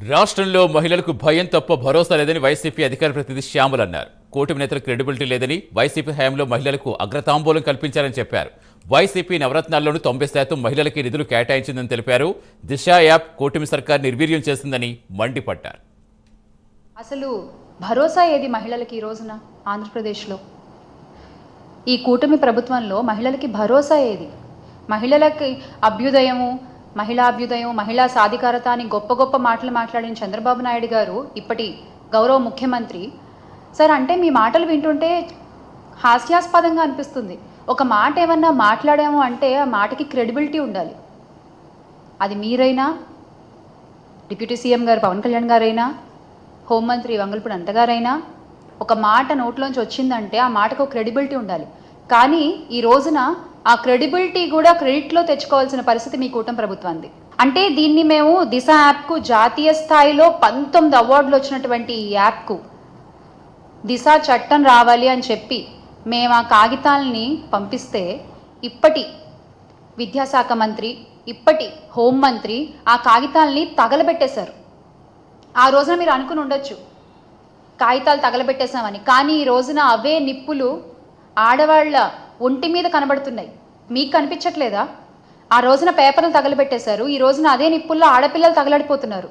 రాష్ట్రంలో మహిళలకు భయం తప్ప భరోసా లేదని వైసీపీ అధికార ప్రతినిధి శ్యామల్ అన్నారు. కూటమి నేతలకు క్రెడిబిలిటీ లేదని, వైసీపీ హయాంలో మహిళలకు అగ్రతాంబూలం కల్పించారని చెప్పారు. వైసీపీ నవరత్నాల్లోనూ 90% మహిళలకి నిధులు కేటాయించిందని తెలిపారు. దిశ యాప్ కూటమి సర్కార్ నిర్వీర్యం చేసిందని మండిపడ్డారు. అసలు భరోసా ఏది మహిళలకి ఈ రోజున ఆంధ్రప్రదేశ్లో? ఈ కూటమి ప్రభుత్వంలో మహిళలకి భరోసా ఏది? మహిళలకి అభ్యుదయము, మహిళా సాధికారత అని గొప్ప గొప్ప మాటలు మాట్లాడిన చంద్రబాబు నాయుడు గారు ఇప్పటి గౌరవ ముఖ్యమంత్రి సార్, అంటే మీ మాటలు వింటుంటే హాస్యాస్పదంగా అనిపిస్తుంది. ఒక మాట ఏమన్నా మాట్లాడాము అంటే ఆ మాటకి క్రెడిబిలిటీ ఉండాలి. అది మీరైనా, డిప్యూటీ సీఎం గారు పవన్ కళ్యాణ్ గారైనా, హోంమంత్రి వంగల్పూడి అనితగారైనా, ఒక మాట నోట్లోంచి వచ్చిందంటే ఆ మాటకు క్రెడిబిలిటీ ఉండాలి. కానీ ఈ రోజున ఆ క్రెడిబిలిటీ కూడా క్రెడిట్లో తెచ్చుకోవాల్సిన పరిస్థితి మీ కూటమి ప్రభుత్వానికి. అంటే దీన్ని మేము దిశ యాప్కు జాతీయ స్థాయిలో 19 అవార్డులు వచ్చినటువంటి ఈ యాప్కు దిశ చట్టం రావాలి అని చెప్పి మేము ఆ కాగితాలని పంపిస్తే ఇప్పటి విద్యాశాఖ మంత్రి, ఇప్పటి హోంమంత్రి ఆ కాగితాలని తగలబెట్టేశారు. ఆ రోజున మీరు అనుకుని ఉండొచ్చు కాగితాలు తగలబెట్టేశామని, కానీ ఈ రోజున అవే నిప్పులు ఆడవాళ్ళ ఒంటి మీద కనబడుతున్నాయి. మీకు కనిపించట్లేదా? ఆ రోజున పేపర్లు తగలబెట్టేశారు, ఈ రోజున అదే నిప్పుల్లో ఆడపిల్లలు తగలడిపోతున్నారు.